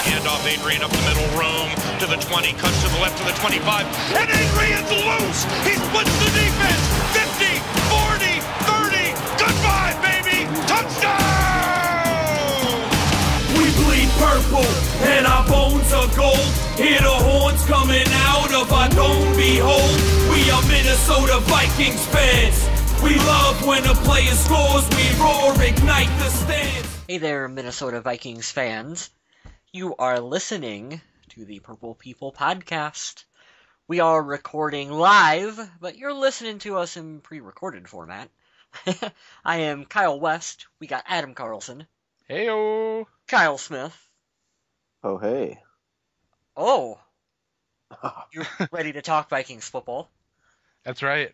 Handoff, Adrian up the middle, room to the 20, cuts to the left to the 25, and Adrian's loose! He splits the defense! 50, 40, 30, goodbye, baby! Touchdown! We bleed purple, and our bones are gold. Hear the horns coming out of our dome, behold. We are Minnesota Vikings fans. We love when a player scores, we roar, ignite the stands. Hey there, Minnesota Vikings fans. You are listening to the Purple People podcast. We are recording live, but you're listening to us in pre-recorded format. I am Kyle West. We got Adam Carlson. Heyo. Kyle Smith. Oh, hey. Oh. You're ready to talk Vikings football. That's right.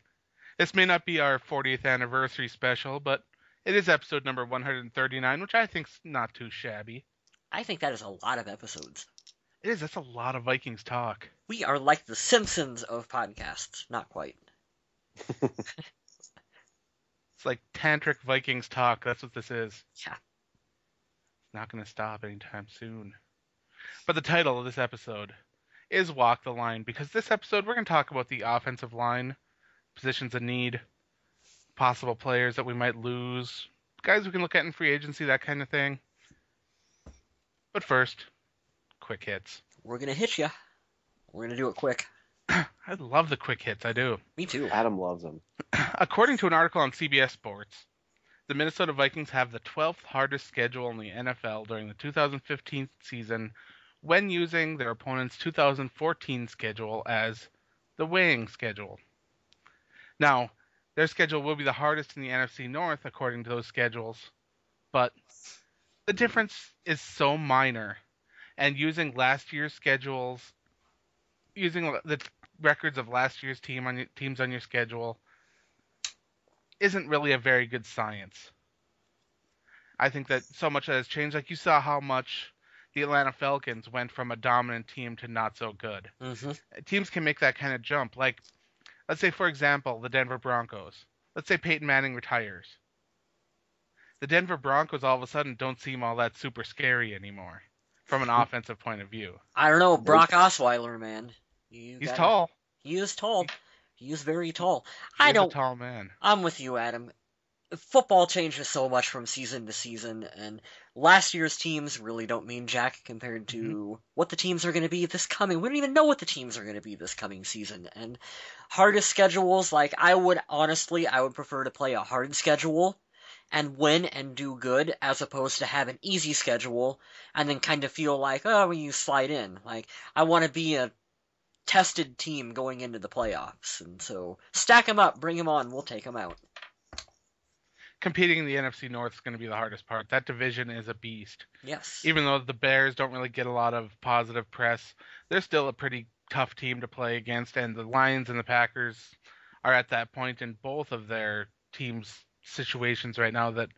This may not be our 40th anniversary special, but it is episode number 139, which I think's not too shabby. I think that is a lot of episodes. It is. That's a lot of Vikings talk. We are like the Simpsons of podcasts. Not quite. It's like tantric Vikings talk. That's what this is. Yeah. It's not going to stop anytime soon. But the title of this episode is Walk the Line, because this episode we're going to talk about the offensive line, positions of need, possible players that we might lose, guys we can look at in free agency, that kind of thing. But first, quick hits. We're going to hit you. We're going to do it quick. I love the quick hits, I do. Me too. Adam loves them. According to an article on CBS Sports, the Minnesota Vikings have the 12th hardest schedule in the NFL during the 2015 season when using their opponent's 2014 schedule as the weighing schedule. Now, their schedule will be the hardest in the NFC North according to those schedules, but the difference is so minor, and using last year's schedules, using the records of last year's teams on your schedule isn't really a very good science. I think that so much has changed. Like, you saw how much the Atlanta Falcons went from a dominant team to not so good. Mm-hmm. Teams can make that kind of jump. Like, let's say, for example, the Denver Broncos. Let's say Peyton Manning retires. The Denver Broncos all of a sudden don't seem all that super scary anymore from an offensive point of view. I don't know, Brock Osweiler, man. He's tall. He is tall. He is very tall. He's a tall man. I'm with you, Adam. Football changes so much from season to season, and last year's teams really don't mean jack compared to what the teams are going to be this coming. We don't even know what the teams are going to be this coming season. And hardest schedules, like, I would prefer to play a hard schedule and win and do good, as opposed to have an easy schedule and then kind of feel like, oh, when you slide in. Like, I want to be a tested team going into the playoffs. And so, stack them up, bring them on, we'll take them out. Competing in the NFC North is going to be the hardest part. That division is a beast. Yes. Even though the Bears don't really get a lot of positive press, they're still a pretty tough team to play against, and the Lions and the Packers are at that point in both of their teams' situations right now that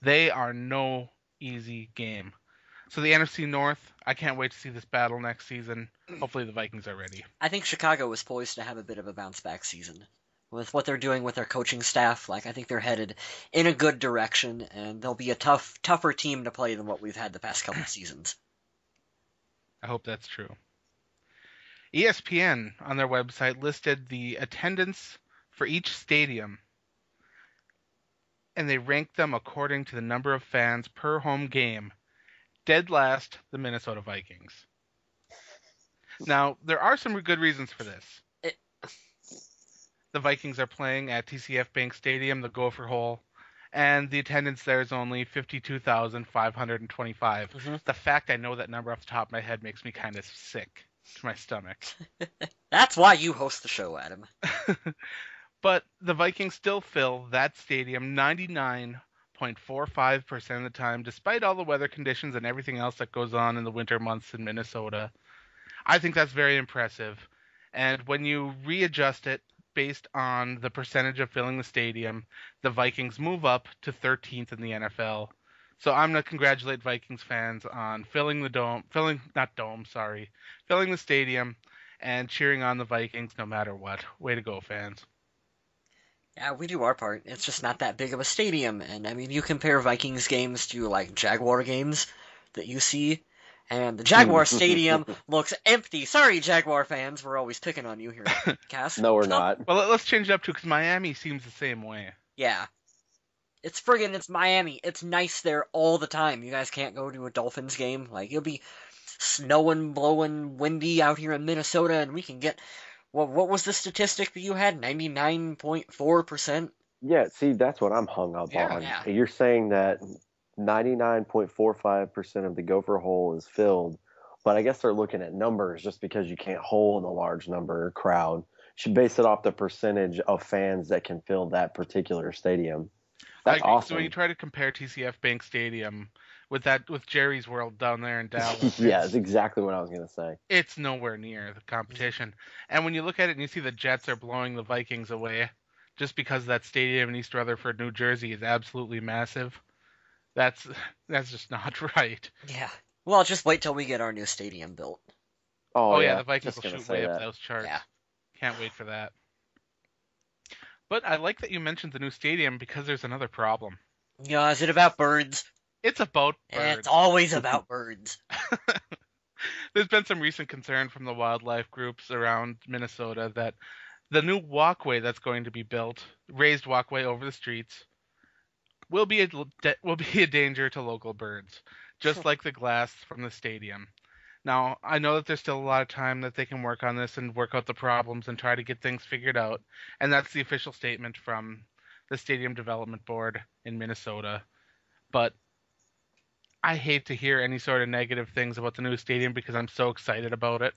they are no easy game. So the NFC North, I can't wait to see this battle next season. Hopefully the Vikings are ready. I think Chicago is poised to have a bit of a bounce-back season. With what they're doing with their coaching staff, like, I think they're headed in a good direction, and they'll be a tougher team to play than what we've had the past couple of seasons. I hope that's true. ESPN on their website listed the attendance for each stadium, and they ranked them according to the number of fans per home game. Dead last, the Minnesota Vikings. Now, there are some good reasons for this. The Vikings are playing at TCF Bank Stadium, the Gopher Hole, and the attendance there is only 52,525. Mm-hmm. The fact I know that number off the top of my head makes me kind of sick to my stomach. That's why you host the show, Adam. But the Vikings still fill that stadium 99.45% of the time, despite all the weather conditions and everything else that goes on in the winter months in Minnesota. I think that's very impressive. And when you readjust it based on the percentage of filling the stadium, the Vikings move up to 13th in the NFL. So I'm going to congratulate Vikings fans on filling the stadium and cheering on the Vikings no matter what. Way to go, fans. Yeah, we do our part. It's just not that big of a stadium. And, I mean, you compare Vikings games to, like, Jaguar games that you see, And the Jaguar Stadium looks empty. Sorry, Jaguar fans. We're always picking on you here at the cast. No, we're not. Well, let's change it up too, because Miami seems the same way. Yeah. It's Miami. It's nice there all the time. You guys can't go to a Dolphins game. Like, it'll be snowing, blowing, windy out here in Minnesota, and we can get... What was the statistic that you had? 99.4%? Yeah, see, that's what I'm hung up on. Yeah. You're saying that 99.45% of the Gopher Hole is filled, but I guess they're looking at numbers just because you can't hold a large number crowd. You should base it off the percentage of fans that can fill that particular stadium. That's awesome. So when you try to compare TCF Bank Stadium with Jerry's World down there in Dallas. Yeah, that's exactly what I was going to say. It's nowhere near the competition. And when you look at it and you see the Jets are blowing the Vikings away just because that stadium in East Rutherford, New Jersey is absolutely massive, that's just not right. Yeah. Well, just wait till we get our new stadium built. Oh yeah, the Vikings will shoot way up those charts. Yeah. Can't wait for that. But I like that you mentioned the new stadium because there's another problem. Yeah, is it about birds? It's about birds. It's always about birds. There's been some recent concern from the wildlife groups around Minnesota that the new walkway that's going to be built, raised walkway over the streets, will be a danger to local birds, just like the glass from the stadium. Now, I know that there's still a lot of time that they can work on this and work out the problems and try to get things figured out, and that's the official statement from the Stadium Development Board in Minnesota. But I hate to hear any sort of negative things about the new stadium because I'm so excited about it.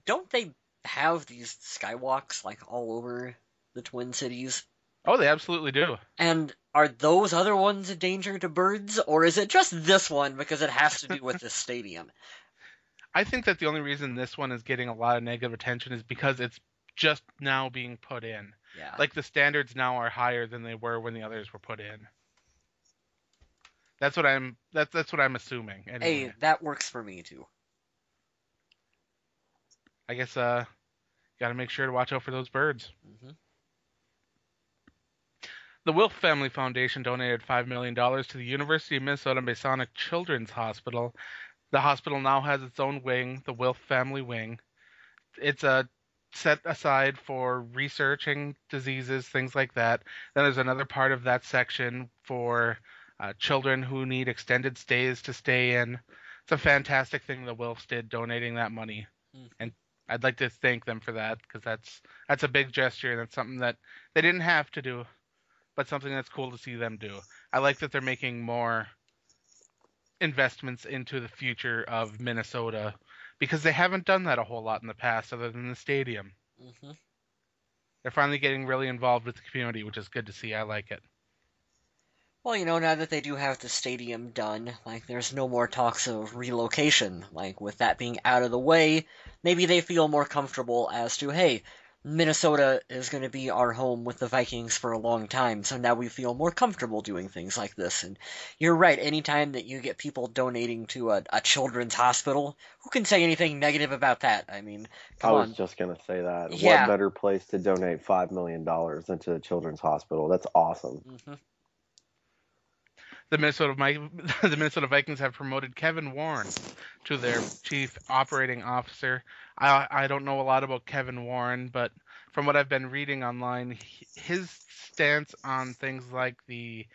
Don't they have these skywalks like all over the Twin Cities? Oh, they absolutely do. And are those other ones a danger to birds, or is it just this one because it has to do with this stadium? I think that the only reason this one is getting a lot of negative attention is because it's just now being put in. Yeah. Like the standards now are higher than they were when the others were put in. That's what I'm assuming. Anyway. Hey, that works for me too. I guess got to make sure to watch out for those birds. Mm-hmm. The Wilf Family Foundation donated $5 million to the University of Minnesota Masonic Children's Hospital. The hospital now has its own wing, the Wilf Family Wing. It's set aside for researching diseases, things like that. Then there's another part of that section for children who need extended stays to stay in. It's a fantastic thing the Wilfs did, donating that money. Mm-hmm. And I'd like to thank them for that, because that's a big gesture, and that's something that they didn't have to do, but something that's cool to see them do. I like that they're making more investments into the future of Minnesota, because they haven't done that a whole lot in the past other than the stadium. Mm-hmm. They're finally getting really involved with the community, which is good to see. I like it. Well, now that they do have the stadium done, there's no more talks of relocation. With that being out of the way, maybe they feel more comfortable as to, hey, Minnesota is going to be our home with the Vikings for a long time, so now we feel more comfortable doing things like this. And you're right, anytime that you get people donating to a children's hospital, who can say anything negative about that? I mean, come on. I was just going to say that. Yeah. What better place to donate $5 million than to a children's hospital? That's awesome. Mm-hmm. The Minnesota Vikings have promoted Kevin Warren to their chief operating officer. I don't know a lot about Kevin Warren, but from what I've been reading online, his stance on things like the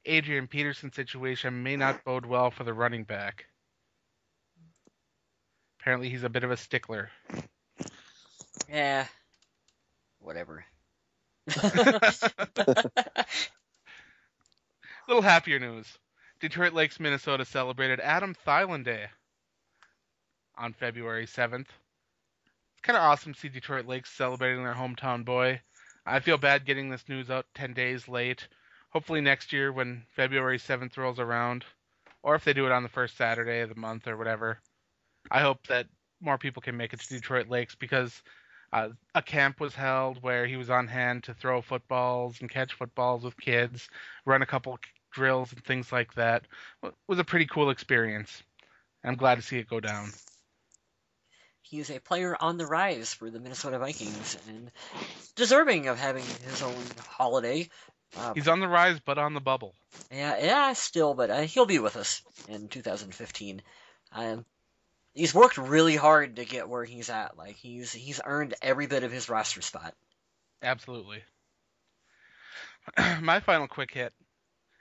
Adrian Peterson situation may not bode well for the running back. Apparently he's a bit of a stickler. Yeah. Whatever. Little happier news. Detroit Lakes, Minnesota celebrated Adam Thielen Day on February 7th. It's kind of awesome to see Detroit Lakes celebrating their hometown boy. I feel bad getting this news out 10 days late. Hopefully next year when February 7th rolls around, or if they do it on the first Saturday of the month or whatever, I hope that more people can make it to Detroit Lakes, because a camp was held where he was on hand to throw footballs and catch footballs with kids, run a couple drills and things like that. It was a pretty cool experience. I'm glad to see it go down. He is a player on the rise for the Minnesota Vikings, and deserving of having his own holiday. He's on the rise, but on the bubble. Yeah, still, but he'll be with us in 2015. He's worked really hard to get where he's at. Like he's earned every bit of his roster spot. Absolutely. My final quick hit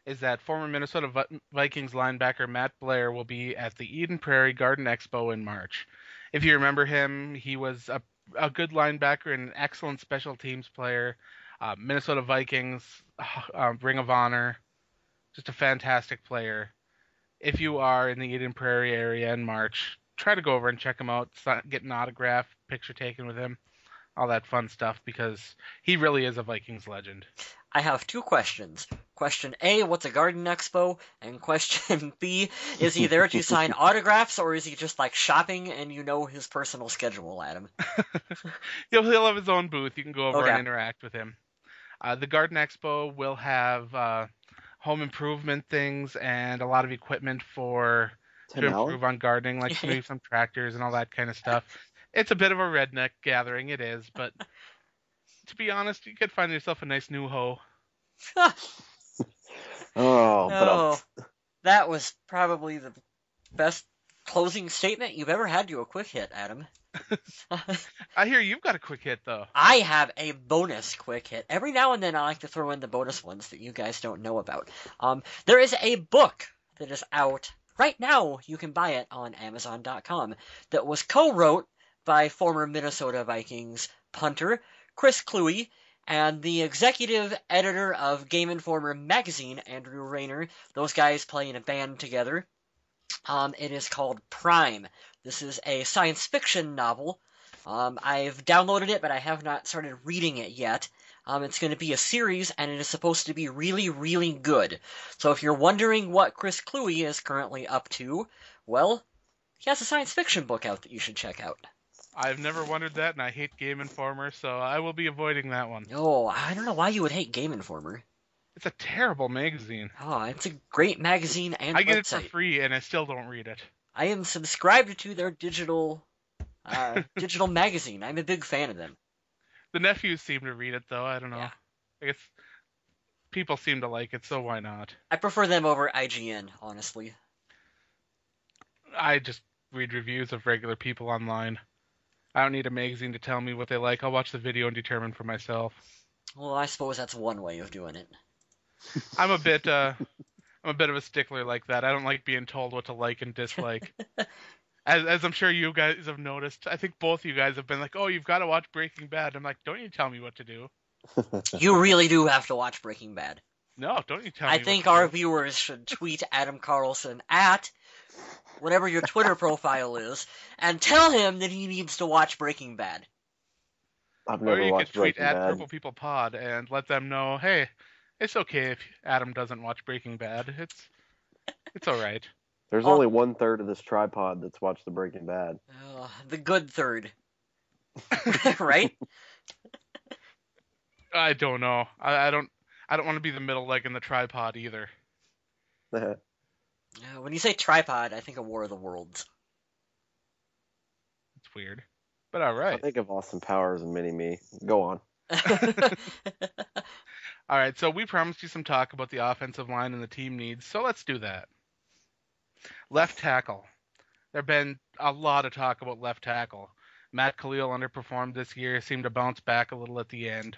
is that former Minnesota Vikings linebacker Matt Blair will be at the Eden Prairie Garden Expo in March. If you remember him, he was a good linebacker and an excellent special teams player. Minnesota Vikings, Ring of Honor, just a fantastic player. If you are in the Eden Prairie area in March, try to go over and check him out, get an autograph, picture taken with him, all that fun stuff, because he really is a Vikings legend. I have two questions. Question A, what's a garden expo? And question B, is he there to sign autographs, or is he just like shopping and you know his personal schedule, Adam? He'll have his own booth. You can go over and interact with him. The Garden Expo will have home improvement things and a lot of equipment to improve on gardening, like maybe some tractors and all that kind of stuff. It's a bit of a redneck gathering, it is, but to be honest, you could find yourself a nice new hoe. That was probably the best closing statement you've ever had to a quick hit, Adam. I hear you've got a quick hit, though. I have a bonus quick hit. Every now and then I like to throw in the bonus ones that you guys don't know about. There is a book that is out right now. You can buy it on Amazon.com that was co-wrote by former Minnesota Vikings punter Chris Kluwe and the executive editor of Game Informer magazine, Andrew Rayner. Those guys play in a band together. It is called Prime. This is a science fiction novel. I've downloaded it, but I have not started reading it yet. It's going to be a series, and it is supposed to be really, really good. So if you're wondering what Chris Kluwe is currently up to, well, he has a science fiction book out that you should check out. I've never wondered that, and I hate Game Informer, so I will be avoiding that one. Oh, I don't know why you would hate Game Informer. It's a terrible magazine. Oh, it's a great magazine and I get website. it for free, and I still don't read it. I am subscribed to their digital magazine. I'm a big fan of them. The nephews seem to read it, though. I don't know. Yeah. I guess people seem to like it, so why not? I prefer them over IGN, honestly. I just read reviews of regular people online. I don't need a magazine to tell me what they like. I'll watch the video and determine for myself. Well, I suppose that's one way of doing it. I'm a bit of a stickler like that. I don't like being told what to like and dislike. As I'm sure you guys have noticed, I think both of you guys have been like, "Oh, you've got to watch Breaking Bad." I'm like, "Don't you tell me what to do." You really do have to watch Breaking Bad. No, don't you tell me. I think our viewers should tweet Adam Carlson at whatever your Twitter profile is, and tell him that he needs to watch Breaking Bad. I've never watched Breaking Bad. Or you could tweet at Purple People Pod and let them know, hey, it's okay if Adam doesn't watch Breaking Bad. It's all right. There's only 1/3 of this tripod that's watched the Breaking Bad. The good third. Right? I don't know. I don't want to be the middle leg in the tripod either. When you say tripod, I think of War of the Worlds. It's weird, but all right. I think of Austin Powers and Mini-Me. Go on. All right, so we promised you some talk about the offensive line and the team needs, so let's do that. Left tackle. There's been a lot of talk about left tackle. Matt Khalil underperformed this year, seemed to bounce back a little at the end.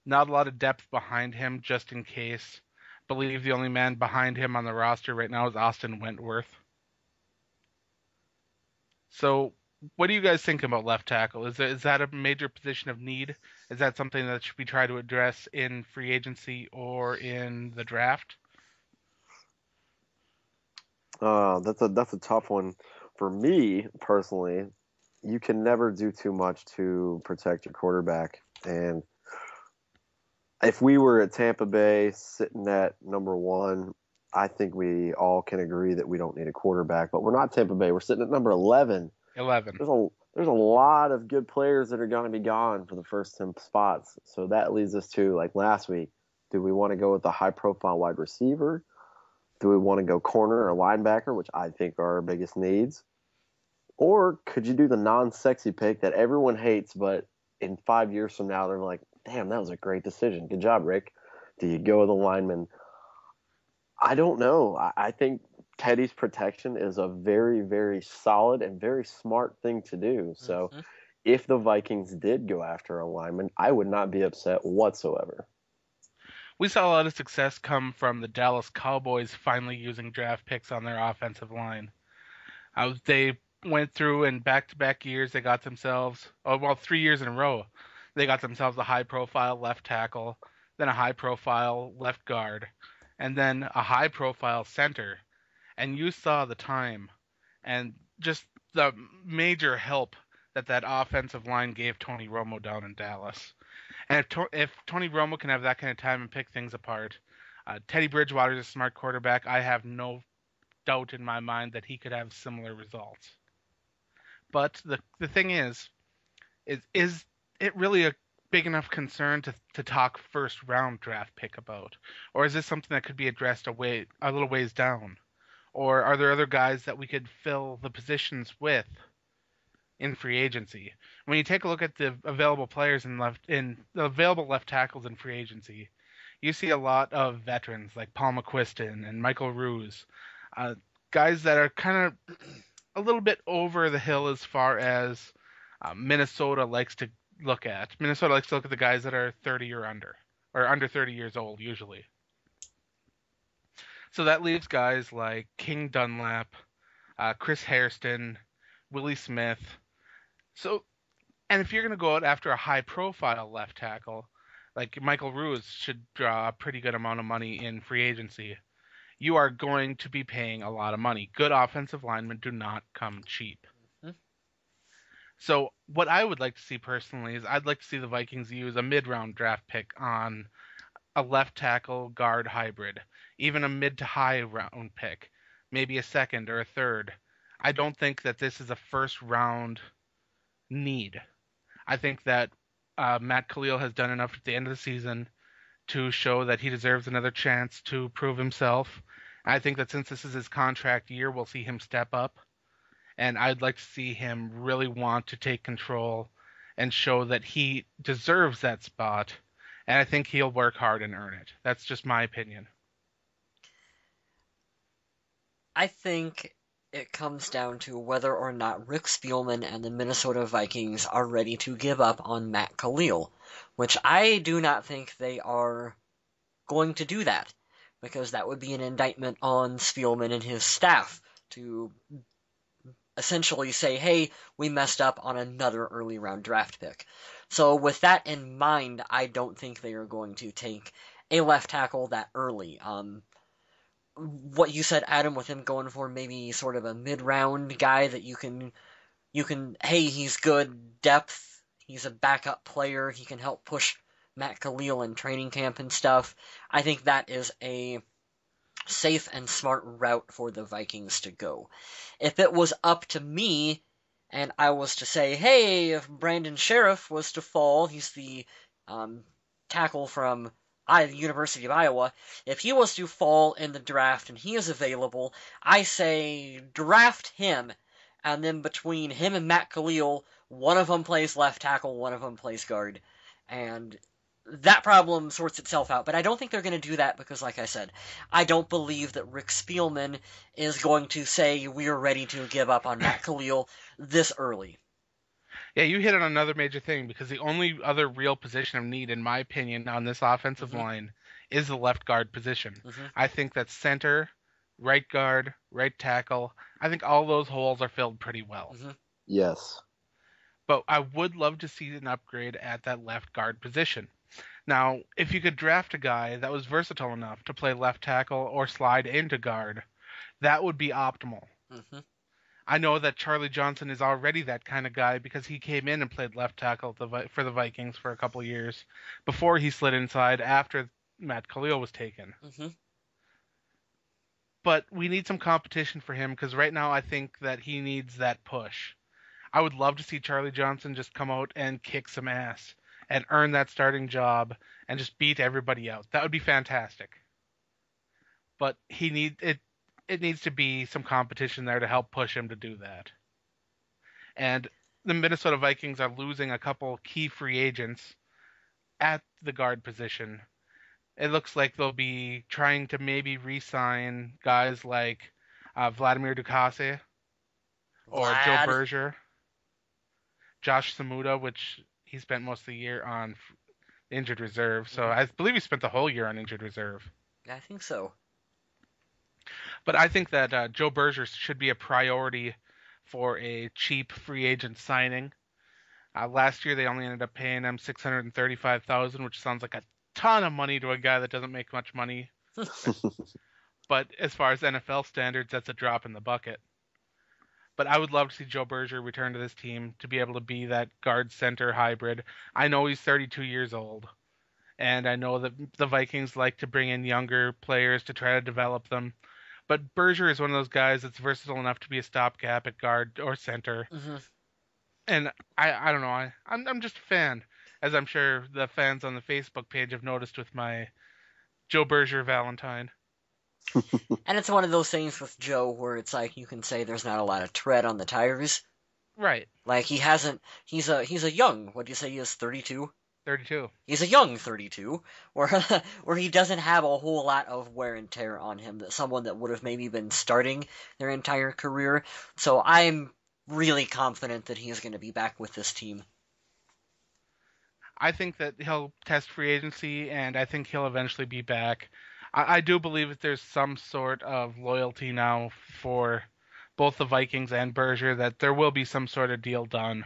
Not a lot of depth behind him, just in case. Believe the only man behind him on the roster right now is Austin Wentworth. So, what do you guys think about left tackle? Is that a major position of need? Is that something that should be tried to address in free agency or in the draft? That's a tough one. For me, personally, you can never do too much to protect your quarterback. And if we were at Tampa Bay sitting at number 1, I think we all can agree that we don't need a quarterback. But we're not Tampa Bay. We're sitting at number 11. There's a lot of good players that are going to be gone for the first 10 spots. So that leads us to, like last week, do we want to go with a high-profile wide receiver? Do we want to go corner or linebacker, which I think are our biggest needs? Or could you do the non-sexy pick that everyone hates, but in 5 years from now, they're like, damn, that was a great decision. Good job, Rick. Do you go with a lineman? I don't know. I think Teddy's protection is a very, very solid and very smart thing to do. So Mhm. if the Vikings did go after a lineman, I would not be upset whatsoever. We saw a lot of success come from the Dallas Cowboys finally using draft picks on their offensive line. They went through in back-to-back years, they got themselves, 3 years in a row, they got themselves a high-profile left tackle, then a high-profile left guard, and then a high-profile center. And you saw the time and just the major help that offensive line gave Tony Romo down in Dallas. And if Tony Romo can have that kind of time and pick things apart, Teddy Bridgewater is a smart quarterback. I have no doubt in my mind that he could have similar results. But the thing is it really a big enough concern to talk first round draft pick about? Or is this something that could be addressed a little ways down? Or are there other guys that we could fill the positions with in free agency? When you take a look at the available players in the available left tackles in free agency, you see a lot of veterans like Paul McQuiston and Michael Ruse, guys that are kind of a little bit over the hill as far as Minnesota likes to look at. Minnesota likes to look at the guys that are 30 or under 30 years old usually. So that leaves guys like King Dunlap, Chris Hairston, Willie Smith. So, and if you're going to go out after a high-profile left tackle, like Michael Ruse should draw a pretty good amount of money in free agency, you are going to be paying a lot of money. Good offensive linemen do not come cheap. Mm-hmm. So what I would like to see personally is I'd like to see the Vikings use a mid-round draft pick on a left tackle guard hybrid, even a mid to high round pick, maybe a second or a third. I don't think that this is a first round need. I think that Matt Khalil has done enough at the end of the season to show that he deserves another chance to prove himself. I think that since this is his contract year, we'll see him step up. And I'd like to see him really want to take control and show that he deserves that spot. And I think he'll work hard and earn it. That's just my opinion. I think it comes down to whether or not Rick Spielman and the Minnesota Vikings are ready to give up on Matt Khalil, which I do not think they are going to do that, because that would be an indictment on Spielman and his staff to essentially say, hey, we messed up on another early round draft pick. So with that in mind, I don't think they are going to take a left tackle that early. What you said, Adam, with him going for maybe sort of a mid-round guy that you can, hey, he's good depth, he's a backup player, he can help push Matt Khalil in training camp and stuff. I think that is a safe and smart route for the Vikings to go. If it was up to me, and I was to say, hey, if Brandon Sheriff was to fall, he's the tackle from the University of Iowa, if he was to fall in the draft and he is available, I say draft him, and then between him and Matt Khalil, one of them plays left tackle, one of them plays guard, and that problem sorts itself out. But I don't think they're going to do that because, like I said, I don't believe that Rick Spielman is going to say we're ready to give up on Matt Khalil this early. Yeah, you hit on another major thing, because the only other real position of need, in my opinion, on this offensive line is the left guard position. I think that center, right guard, right tackle, I think all those holes are filled pretty well. Yes. But I would love to see an upgrade at that left guard position. Now, if you could draft a guy that was versatile enough to play left tackle or slide into guard, that would be optimal. I know that Charlie Johnson is already that kind of guy because he came in and played left tackle for the Vikings for a couple of years before he slid inside after Matt Khalil was taken. But we need some competition for him, because right now I think that he needs that push. I would love to see Charlie Johnson just come out and kick some ass and earn that starting job and just beat everybody out. That would be fantastic. But it needs to be some competition there to help push him to do that. And the Minnesota Vikings are losing a couple key free agents at the guard position it looks like they'll be trying to maybe re-sign guys like Vladimir Ducase or Joe Vlad. Berger, Josh Samuda, which he spent most of the year on injured reserve. So I believe he spent the whole year on injured reserve. I think so. But I think that Joe Berger should be a priority for a cheap free agent signing. Last year they only ended up paying him $635,000, which sounds like a ton of money to a guy that doesn't make much money. But as far as NFL standards, that's a drop in the bucket. But I would love to see Joe Berger return to this team to be able to be that guard center hybrid. I know he's 32 years old, and I know that the Vikings like to bring in younger players to try to develop them. But Berger is one of those guys that's versatile enough to be a stopgap at guard or center. And I don't know. I'm just a fan, as I'm sure the fans on the Facebook page have noticed with my Joe Berger Valentine. And it's one of those things with Joe where it's like you can say there's not a lot of tread on the tires. Right. Like he's a young, what do you say he is, 32? 32. He's a young 32, where he doesn't have a whole lot of wear and tear on him that someone that would have maybe been starting their entire career. So I'm really confident that he is going to be back with this team. I think that he'll test free agency, and I think he'll eventually be back. I do believe that there's some sort of loyalty now for both the Vikings and Berger, that there will be some sort of deal done.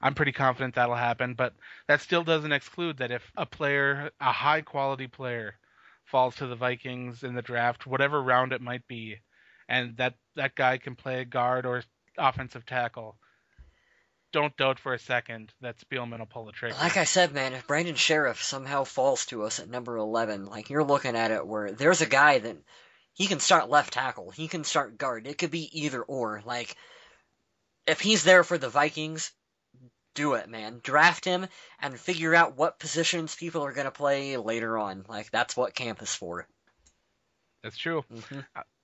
I'm pretty confident that'll happen, but that still doesn't exclude that if a player, a high-quality player, falls to the Vikings in the draft, whatever round it might be, and that guy can play guard or offensive tackle, don't doubt for a second that Spielman will pull the trigger. Like I said, man, if Brandon Sheriff somehow falls to us at number 11, like you're looking at it where there's a guy that he can start left tackle, he can start guard, it could be either or. Like, if he's there for the Vikings, do it, man. Draft him and figure out what positions people are going to play later on. Like, that's what camp is for. That's true.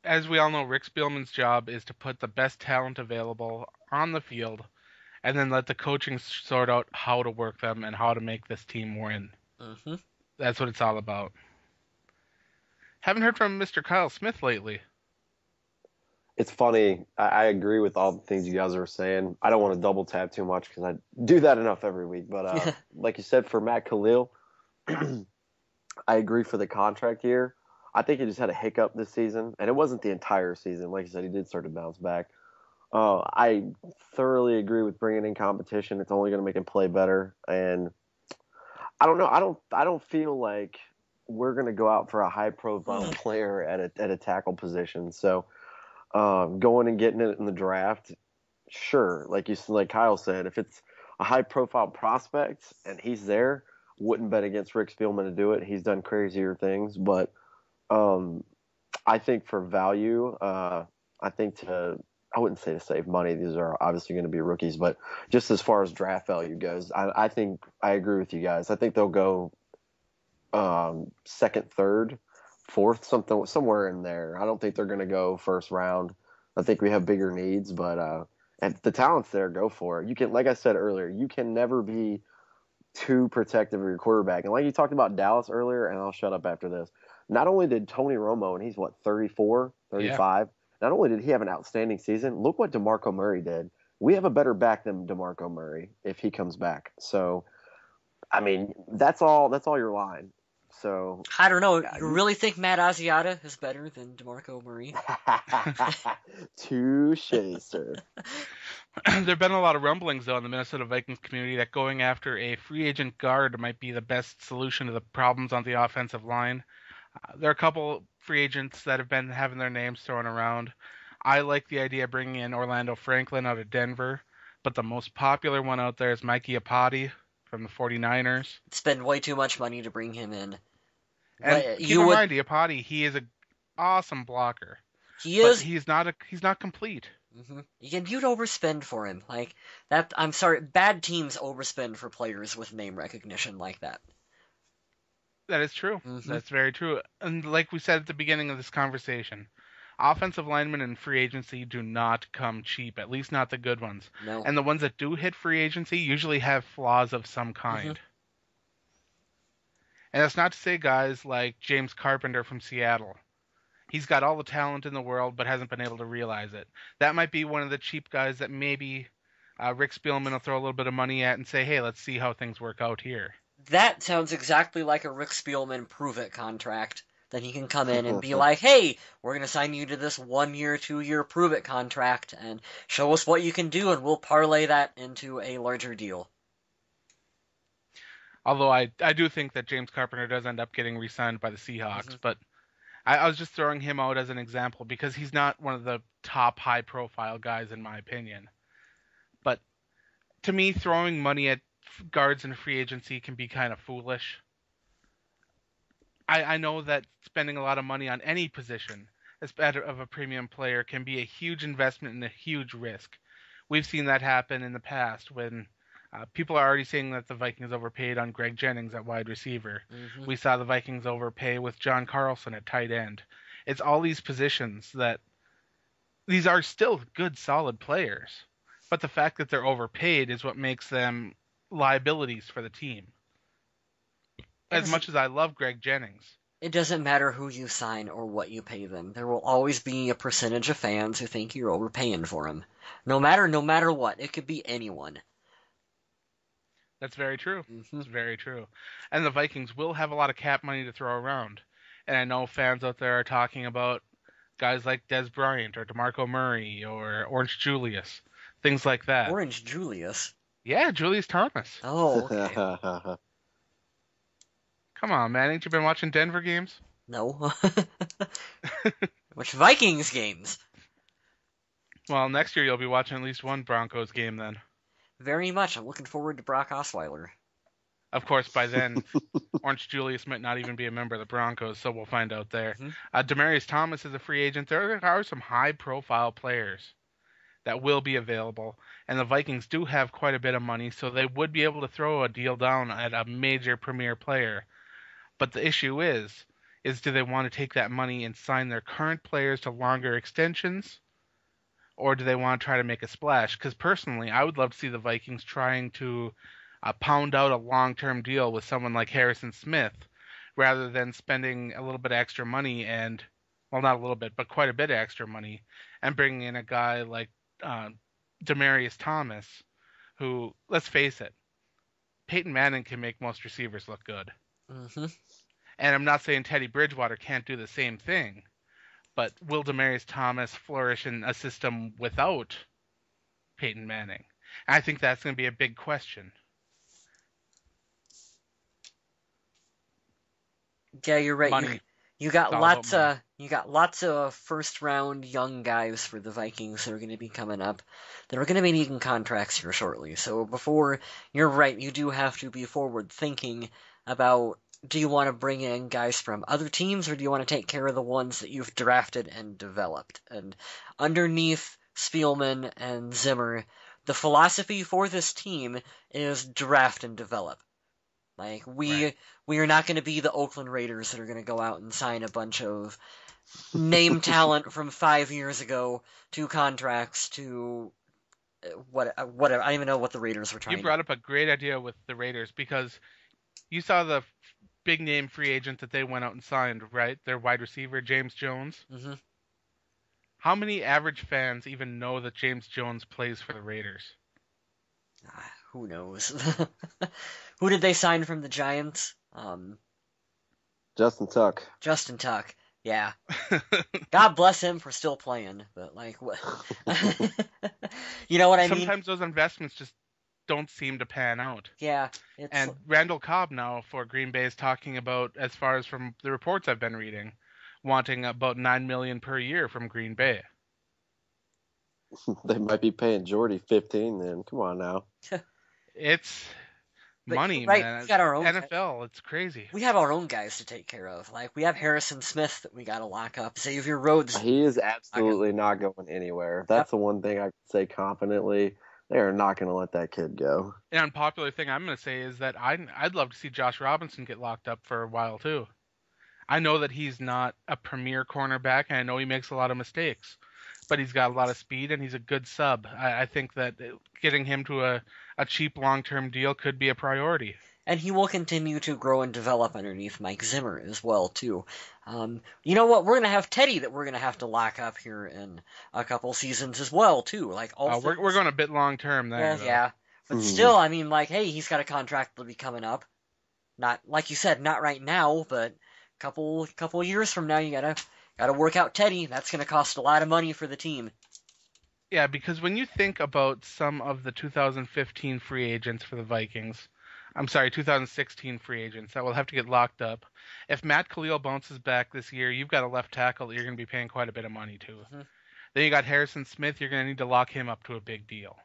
As we all know, Rick Spielman's job is to put the best talent available on the field and then let the coaching sort out how to work them and how to make this team win. That's what it's all about. Haven't heard from Mr. Kyle Smith lately. It's funny. I agree with all the things you guys are saying. I don't want to double tap too much because I do that enough every week. But like you said, for Matt Khalil, I agree for the contract year. I think he just had a hiccup this season, and it wasn't the entire season. Like you said, he did start to bounce back. I thoroughly agree with bringing in competition. It's only going to make him play better. And I don't know. I don't feel like we're going to go out for a high-profile player at a tackle position. So going and getting it in the draft, sure. Like Kyle said, if it's a high-profile prospect and he's there, wouldn't bet against Rick Spielman to do it. He's done crazier things, but I think for value, I wouldn't say to save money. These are obviously going to be rookies, but just as far as draft value goes, I think I agree with you guys. I think they'll go second, third, fourth, somewhere in there. I don't think they're going to go first round. I think we have bigger needs, but if the talent's there, go for it. You can, like I said earlier, you can never be too protective of your quarterback. And like you talked about Dallas earlier, and I'll shut up after this. Not only did Tony Romo, and he's 34, 35. Yeah. Not only did he have an outstanding season, look what DeMarco Murray did. We have a better back than DeMarco Murray if he comes back. So, I mean, that's all your line. So I don't know. You really think Matt Asiata is better than DeMarco Murray? Touché, sir. There have been a lot of rumblings, though, in the Minnesota Vikings community that going after a free agent guard might be the best solution to the problems on the offensive line. There are a couple free agents that have been having their names thrown around. I like the idea of bringing in Orlando Franklin out of Denver, but the most popular one out there is Mikey Apati from the 49ers. Spend way too much money to bring him in. And keep in mind, Apati, he is an awesome blocker. He is. But he's not complete. You'd overspend for him. Like that. I'm sorry, bad teams overspend for players with name recognition like that. That is true. That's very true. And like we said at the beginning of this conversation, offensive linemen in free agency do not come cheap, at least not the good ones. No. And the ones that do hit free agency usually have flaws of some kind. And that's not to say guys like James Carpenter from Seattle. He's got all the talent in the world, but hasn't been able to realize it. That might be one of the cheap guys that maybe Rick Spielman will throw a little bit of money at and say, hey, let's see how things work out here. That sounds exactly like a Rick Spielman prove-it contract. Then he can come in and be like, hey, we're going to sign you to this 1 year, 2 year prove-it contract and show us what you can do, and we'll parlay that into a larger deal. Although I do think that James Carpenter does end up getting re-signed by the Seahawks, but I was just throwing him out as an example because he's not one of the top high-profile guys in my opinion. But to me, throwing money at guards in free agency can be kind of foolish. I know that spending a lot of money on any position as better of a premium player can be a huge investment and a huge risk. We've seen that happen in the past when people are already saying that the Vikings overpaid on Greg Jennings at wide receiver. We saw the Vikings overpay with John Carlson at tight end. It's all these positions that these are still good, solid players, but the fact that they're overpaid is what makes them liabilities for the team. As much as I love Greg Jennings. It doesn't matter who you sign or what you pay them. There will always be a percentage of fans who think you're overpaying for them. No matter what. It could be anyone. That's very true. It's very true. And the Vikings will have a lot of cap money to throw around. And I know fans out there are talking about guys like Des Bryant or DeMarco Murray or Orange Julius. Things like that. Orange Julius? Yeah, Julius Thomas. Oh, okay. Come on, man. Ain't you been watching Denver games? No. Which Vikings games? Well, next year you'll be watching at least one Broncos game then. Very much. I'm looking forward to Brock Osweiler. Of course, by then, Orange Julius might not even be a member of the Broncos, so we'll find out there. Demaryius Thomas is a free agent. There are some high-profile players that will be available, and the Vikings do have quite a bit of money, so they would be able to throw a deal down at a major premier player. But the issue is do they want to take that money and sign their current players to longer extensions, or do they want to try to make a splash? Because personally, I would love to see the Vikings trying to pound out a long-term deal with someone like Harrison Smith, rather than spending a little bit of extra money and, well, not a little bit, but quite a bit of extra money, and bringing in a guy like Demaryius Thomas, who, let's face it, Peyton Manning can make most receivers look good. And I'm not saying Teddy Bridgewater can't do the same thing, but will Demaryius Thomas flourish in a system without Peyton Manning? And I think that's going to be a big question. Yeah, you're right. Money. You got lots of first round young guys for the Vikings that are going to be coming up that are going to be needing contracts here shortly. So you're right, you do have to be forward thinking about, do you want to bring in guys from other teams, or do you want to take care of the ones that you've drafted and developed? And underneath Spielman and Zimmer, the philosophy for this team is draft and develop. Like, we are not going to be the Oakland Raiders that are going to go out and sign a bunch of name talent from 5 years ago to contracts to whatever. I don't even know what the Raiders were trying. You brought up a great idea with the Raiders, because you saw the big name free agent that they went out and signed, right? Their wide receiver, James Jones. How many average fans even know that James Jones plays for the Raiders? Who knows? Who did they sign from the Giants? Justin Tuck. Justin Tuck. Yeah. God bless him for still playing, but like, what? You know what I mean? Sometimes those investments just don't seem to pan out. Yeah. And Randall Cobb now for Green Bay is talking about, as far as from the reports I've been reading, wanting about $9 million per year from Green Bay. They might be paying Jordy 15 then. Come on now. It's money, right, man. We got our own NFL, it's crazy. We have our own guys to take care of. Like, we have Harrison Smith that we got to lock up. Xavier Rhodes. He is absolutely not going anywhere. That's the one thing I can say confidently. They are not going to let that kid go. An unpopular thing I'm going to say is that I'd love to see Josh Robinson get locked up for a while too. I know that he's not a premier cornerback, and I know he makes a lot of mistakes, but he's got a lot of speed and he's a good sub. I think that getting him to a cheap long-term deal could be a priority. And he will continue to grow and develop underneath Mike Zimmer as well, too. You know what? We're going to have Teddy that we're going to have to lock up here in a couple seasons as well, too. Like all We're going a bit long term there. Yeah. But still, I mean, like, hey, he's got a contract that'll be coming up. Not, like you said, not right now, but couple years from now, you gotta work out Teddy. That's going to cost a lot of money for the team. Yeah, because when you think about some of the 2015 free agents for the Vikings, 2016 free agents that will have to get locked up. If Matt Khalil bounces back this year, you've got a left tackle that you're going to be paying quite a bit of money to. Mm-hmm. Then you got Harrison Smith, you're going to need to lock him up to a big deal.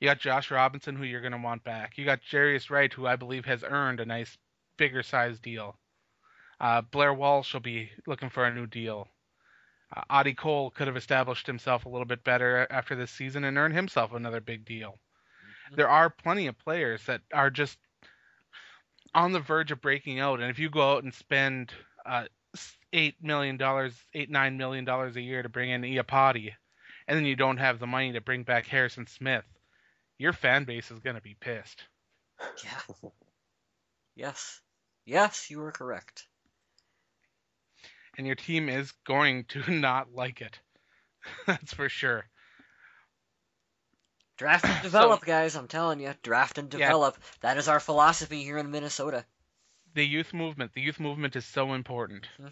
You got Josh Robinson, who you're going to want back. You got Jarius Wright, who I believe has earned a nice, bigger size deal. Blair Walsh will be looking for a new deal. Audie Cole could have established himself a little bit better after this season and earned himself another big deal. Mm-hmm. There are plenty of players that are just on the verge of breaking out, and if you go out and spend $9 million a year to bring in Iapati, and then you don't have the money to bring back Harrison Smith, your fan base is going to be pissed. Yeah. Yes, you are correct. And your team is going to not like it. That's for sure. Draft and develop, guys. I'm telling you. Draft and develop. Yeah. That is our philosophy here in Minnesota. The youth movement. The youth movement is so important. Mm-hmm.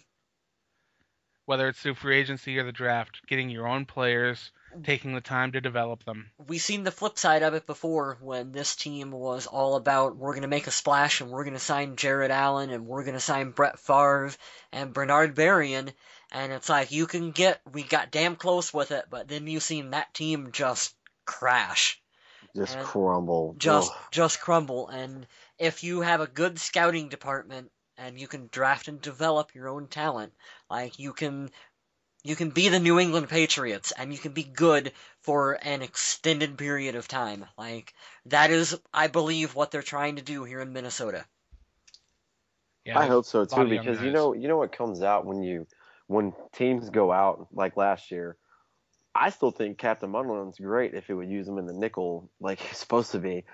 Whether it's through free agency or the draft, getting your own players, taking the time to develop them. We've seen the flip side of it before when this team was all about we're going to make a splash and we're going to sign Jared Allen and we're going to sign Brett Favre and Bernard Berrien. And it's like we got damn close with it, but then you've seen that team just crash. Just crumble. Just crumble. And if you have a good scouting department and you can draft and develop your own talent, like you can be the New England Patriots, and you can be good for an extended period of time. Like, that is, I believe, what they're trying to do here in Minnesota. Yeah, I hope so, too, because you know what comes out when teams go out, like last year. I still think Captain Munlin's great if it would use him in the nickel like he's supposed to be.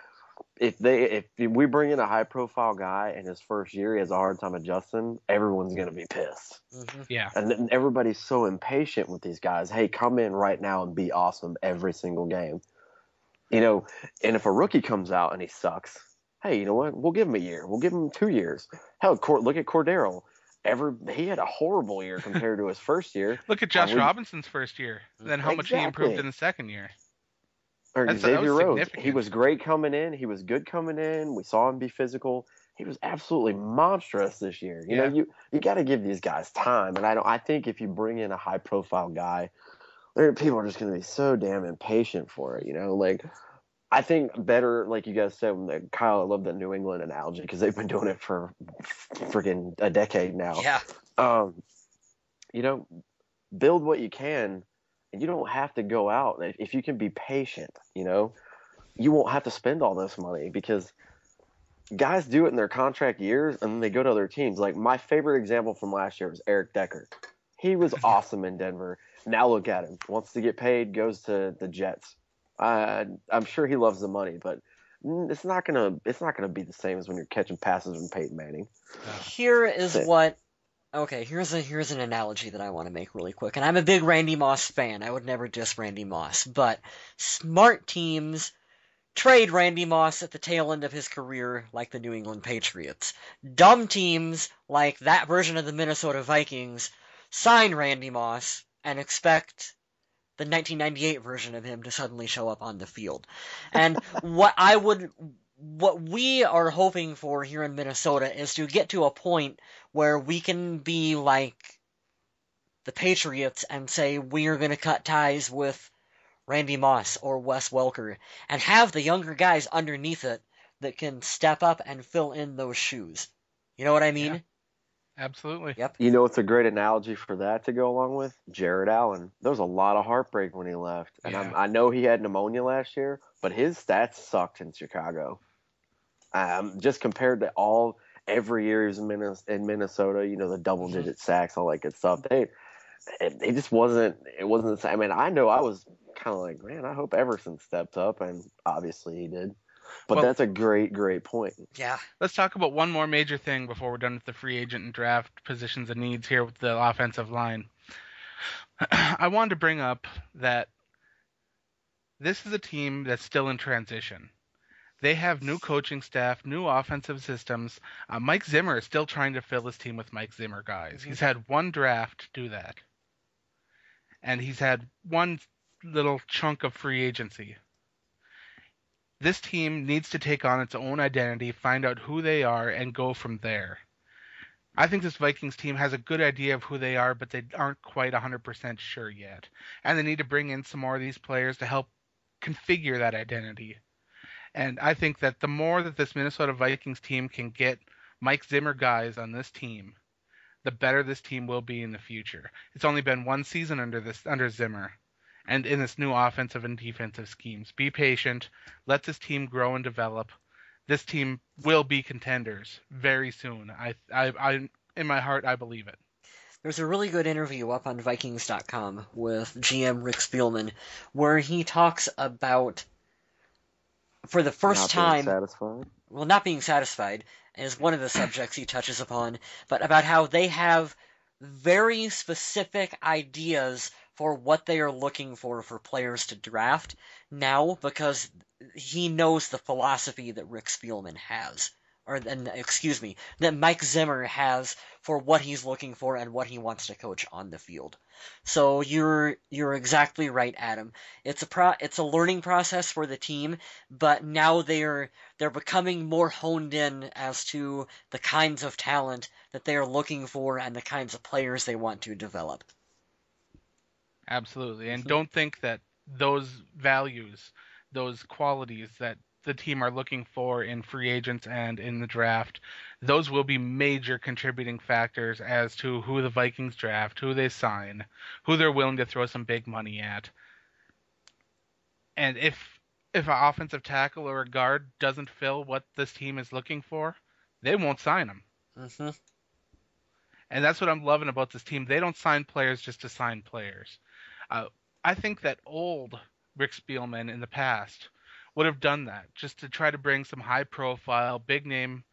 If we bring in a high-profile guy in his first year, he has a hard time adjusting, everyone's going to be pissed. Mm-hmm. Yeah. And then everybody's so impatient with these guys. Hey, come in right now and be awesome every single game. You know, and if a rookie comes out and he sucks, hey, you know what? We'll give him a year. We'll give him 2 years. Hell, look at Cordero. He had a horrible year compared to his first year. Look at Josh Robinson's first year, then how much he improved in the second year. Or Xavier Rhodes. He was great coming in. He was good coming in. We saw him be physical. He was absolutely monstrous this year. You know, you got to give these guys time. And I think if you bring in a high profile guy, people are just going to be so damn impatient for it. You know, like I think better, like you guys said, Kyle, I love the New England analogy because they've been doing it for freaking a decade now. Yeah. You know, build what you can. You don't have to go out. If you can be patient, you know, you won't have to spend all this money because guys do it in their contract years and then they go to other teams. Like my favorite example from last year was Eric Decker. He was awesome in Denver. Now look at him. Wants to get paid, goes to the Jets. I'm sure he loves the money, but it's not gonna be the same as when you're catching passes from Peyton Manning. Here's an analogy that I want to make really quick. And I'm a big Randy Moss fan. I would never diss Randy Moss. But smart teams trade Randy Moss at the tail end of his career like the New England Patriots. Dumb teams, like that version of the Minnesota Vikings, sign Randy Moss and expect the 1998 version of him to suddenly show up on the field. And what we are hoping for here in Minnesota is to get to a point where we can be like the Patriots and say we are going to cut ties with Randy Moss or Wes Welker and have the younger guys underneath it that can step up and fill in those shoes. You know what I mean? Yeah, absolutely. Yep. You know what's a great analogy for that to go along with? Jared Allen. There was a lot of heartbreak when he left. And I know he had pneumonia last year, but his stats sucked in Chicago. Just compared to every year he was in Minnesota, you know, the double-digit sacks, all that good stuff. It just wasn't the same. I mean, I know I was kind of like, man, I hope Everson stepped up, and obviously he did. But Well, that's a great point. Yeah. let's talk about one more major thing before we're done with the free agent and draft positions and needs here with the offensive line. I wanted to bring up that this is a team that's still in transition. They have new coaching staff, new offensive systems. Mike Zimmer is still trying to fill his team with Mike Zimmer guys. He's had one draft do that. And he's had one little chunk of free agency. This team needs to take on its own identity, find out who they are, and go from there. I think this Vikings team has a good idea of who they are, but they aren't quite 100% sure yet. And they need to bring in some more of these players to help configure that identity. And I think that the more that this Minnesota Vikings team can get Mike Zimmer guys on this team, the better this team will be in the future. It's only been one season under Zimmer, and in this new offensive and defensive schemes. Be patient. Let this team grow and develop. This team will be contenders very soon. I in my heart, I believe it. There's a really good interview up on Vikings.com with GM Rick Spielman where he talks about, for the first time, not being satisfied is one of the subjects he touches upon, but about how they have very specific ideas for what they are looking for players to draft now, because he knows the philosophy that Rick Spielman has, that Mike Zimmer has for what he's looking for and what he wants to coach on the field. So you're exactly right, Adam. It's a learning process for the team, but now they're becoming more honed in as to the kinds of talent that they are looking for and the kinds of players they want to develop. Absolutely. And don't think that those values, those qualities that the team are looking for in free agents and in the draft, those will be major contributing factors as to who the Vikings draft, who they sign, who they're willing to throw some big money at. And if an offensive tackle or a guard doesn't fill what this team is looking for, they won't sign him. Mm-hmm. And that's what I'm loving about this team. They don't sign players just to sign players. I think that old Rick Spielman in the past would have done that just to try to bring some high-profile, big-name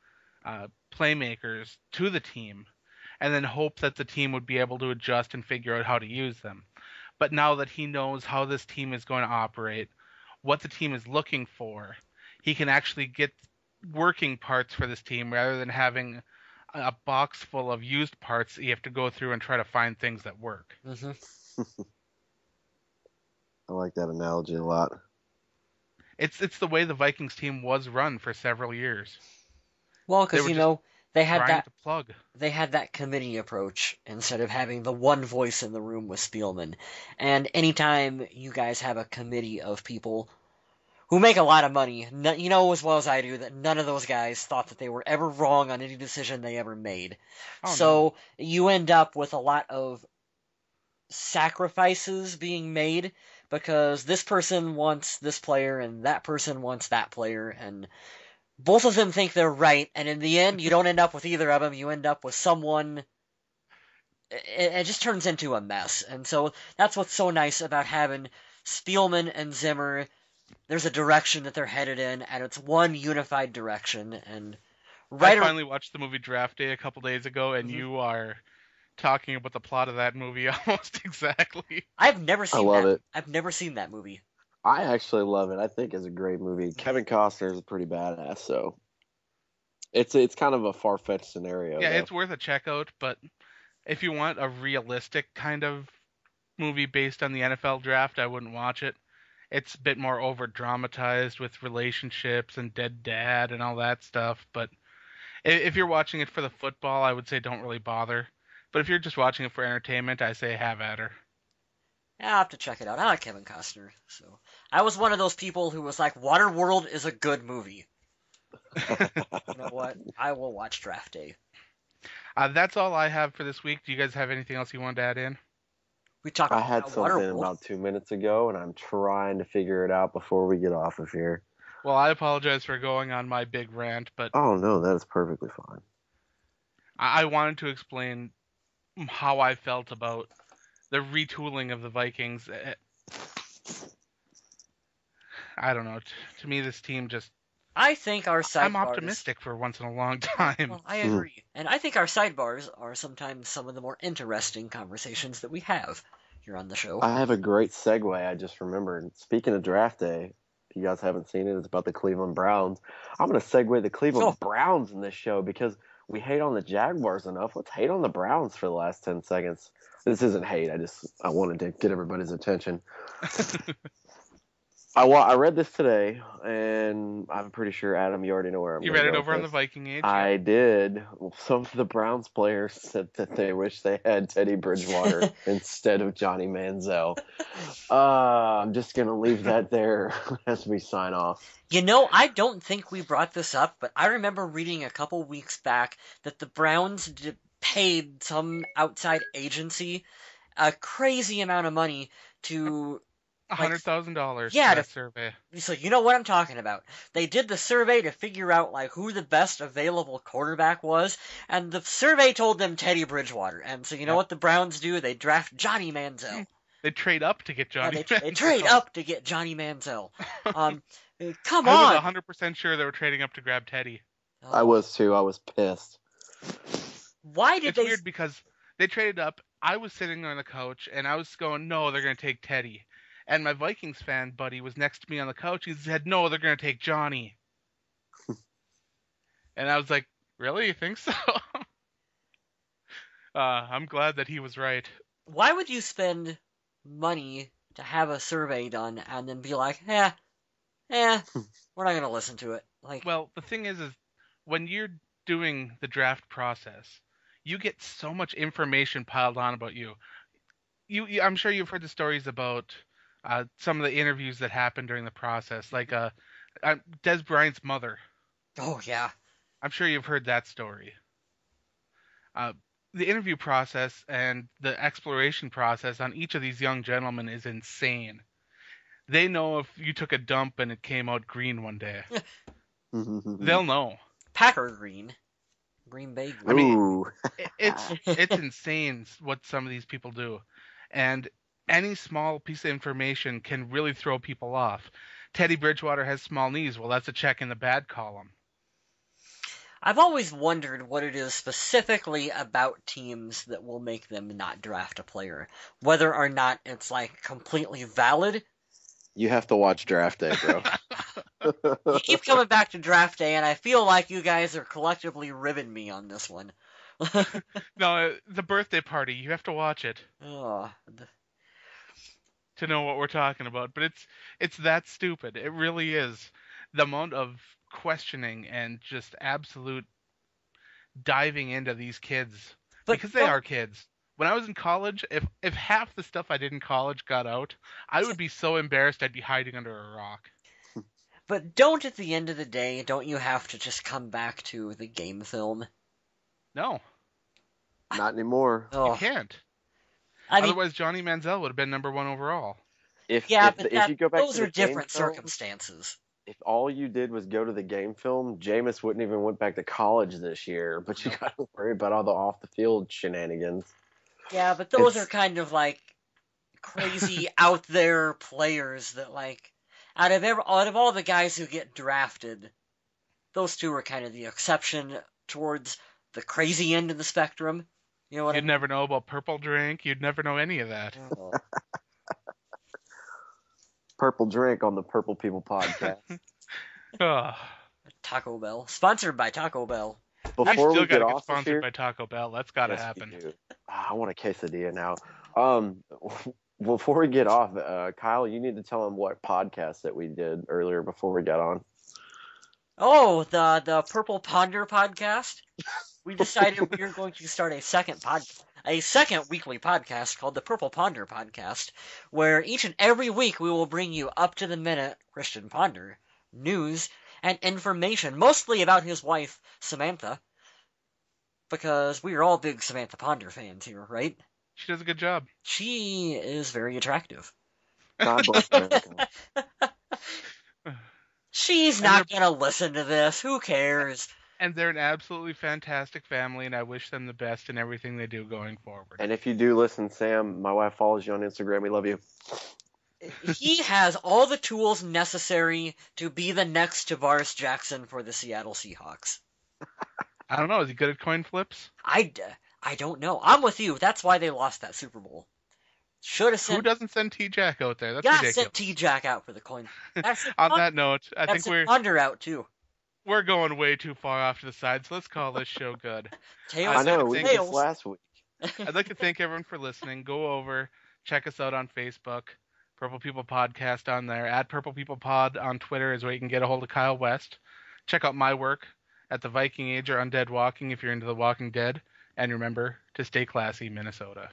playmakers to the team and then hope that the team would be able to adjust and figure out how to use them. But now that he knows how this team is going to operate, what the team is looking for, he can actually get working parts for this team rather than having a box full of used parts that you have to go through and try to find things that work. Mm-hmm. I like that analogy a lot. It's the way the Vikings team was run for several years. Well, because they had that committee approach instead of having the one voice in the room with Spielman. And anytime you guys have a committee of people who make a lot of money, you know as well as I do that none of those guys thought that they were ever wrong on any decision they ever made. So you end up with a lot of sacrifices being made because this person wants this player and that person wants that player, and both of them think they're right, and in the end you don't end up with either of them. You end up with someone. It just turns into a mess. And so that's what's so nice about having Spielman and Zimmer. There's a direction that they're headed in, and it's one unified direction. And I finally watched the movie Draft Day a couple days ago, and you are talking about the plot of that movie almost exactly. I've never seen love it. I've never seen that movie. I actually love it. I think it's a great movie. Kevin Costner is a pretty badass, so it's kind of a far-fetched scenario. Yeah, though. It's worth a check out, but if you want a realistic kind of movie based on the NFL draft, I wouldn't watch it. It's a bit more over-dramatized with relationships and dead dad and all that stuff, but if you're watching it for the football, I would say don't really bother. But if you're just watching it for entertainment, I say have at her. Yeah, I'll have to check it out. I like Kevin Costner. So I was one of those people who was like, Waterworld is a good movie. You know what? I will watch Draft Day. That's all I have for this week. Do you guys have anything else you wanted to add in? I had something about 2 minutes ago, and I'm trying to figure it out before we get off of here. Well, I apologize for going on my big rant, but... Oh, no, that is perfectly fine. I wanted to explain how I felt about the retooling of the Vikings. I don't know. To me, this team just I think our sidebars... I'm optimistic for once in a long time. Well, I agree. And I think our sidebars are sometimes some of the more interesting conversations that we have here on the show. I have a great segue. I just remembered. Speaking of draft day, if you guys haven't seen it, it's about the Cleveland Browns. I'm going to segue the Cleveland Browns in this show because we hate on the Jaguars enough. Let's hate on the Browns for the last 10 seconds. This isn't hate. I wanted to get everybody's attention. I read this today, and I'm pretty sure, Adam, you already know where I'm going. You read it over on the Viking Age? I did. Some of the Browns players said that they wish they had Teddy Bridgewater instead of Johnny Manziel. I'm just going to leave that there as we sign off. You know, I don't think we brought this up, but I remember reading a couple weeks back that the Browns paid some outside agency a crazy amount of money to... $100,000 yeah, for that survey. So you know what I'm talking about. They did the survey to figure out who the best available quarterback was, and the survey told them Teddy Bridgewater. And so you know what the Browns do? They draft Johnny Manziel. They trade up to get Johnny Manziel. They trade up to get Johnny Manziel. Come on. I was 100% sure they were trading up to grab Teddy. I was too. I was pissed. Why did It's weird because they traded up. I was sitting on the couch, and I was going, no, they're going to take Teddy. And my Vikings fan buddy was next to me on the couch. He said, no, they're going to take Johnny. And I was like, really? You think so? I'm glad that he was right. Why would you spend money to have a survey done and then be like, we're not going to listen to it? Well, the thing is when you're doing the draft process, you get so much information piled on about you. I'm sure you've heard the stories about... some of the interviews that happened during the process, like Des Bryant's mother. Oh, yeah. I'm sure you've heard that story. The interview process and the exploration process on each of these young gentlemen is insane. They know if you took a dump and it came out green one day. They'll know. Packer green. Green Bay green. I mean, it's insane what some of these people do. And any small piece of information can really throw people off. Teddy Bridgewater has small knees. Well, that's a check in the bad column. I've always wondered what it is specifically about teams that will make them not draft a player. Whether or not it's completely valid. You have to watch draft day, bro. You keep coming back to draft day, and I feel like you guys are collectively ribbing me on this one. No, the birthday party. You have to watch it. To know what we're talking about, but it's that stupid. It really is. The amount of questioning and just absolute diving into these kids, because they are kids. When I was in college, if half the stuff I did in college got out, I would be so embarrassed I'd be hiding under a rock. But don't, at the end of the day, don't you have to just come back to the game film? No. Not anymore. You can't. Otherwise, Johnny Manziel would have been number 1 overall. If you go back those to are different circumstances. If all you did was go to the game film, Jameis wouldn't even went back to college this year. But you got to worry about all the off-the-field shenanigans. Yeah, but those are kind of crazy out there players that out of all the guys who get drafted, those two are kind of the exception towards the crazy end of the spectrum. You know what You'd never know about Purple Drink. You'd never know any of that. Oh. Purple Drink on the Purple People podcast. Taco Bell. Sponsored by Taco Bell. Before we get off sponsored here, by Taco Bell. That's got to happen. I want a quesadilla now. Before we get off, Kyle, you need to tell them what podcast that we did earlier before we got on. Oh, the Purple Ponder podcast. We decided we were going to start a second weekly podcast called the Purple Ponder Podcast, where each and every week we will bring you up-to-the-minute Christian Ponder news and information, mostly about his wife, Samantha, because we are all big Samantha Ponder fans here, right? She does a good job. She is very attractive. God bless America. She's not going to listen to this. Who cares? And they're an absolutely fantastic family, and I wish them the best in everything they do going forward. And if you do listen, Sam, my wife follows you on Instagram. We love you. He has all the tools necessary to be the next Tavares Jackson for the Seattle Seahawks. I don't know. Is he good at coin flips? I don't know. I'm with you. That's why they lost that Super Bowl. Should have Who sent. doesn't send T-Jack out there? That's Yeah, ridiculous. sent T-Jack out for the coin. On that note, I think Thunder out too. we're going way too far off to the side, so let's call this show good. Tails. I know, we did Tails. this last week. I'd like to thank everyone for listening. Go over, check us out on Facebook, Purple People Podcast on there. At Purple People Pod on Twitter is where you can get a hold of Kyle West. Check out my work at The Viking Age or Undead Walking if you're into The Walking Dead. And remember to stay classy, Minnesota.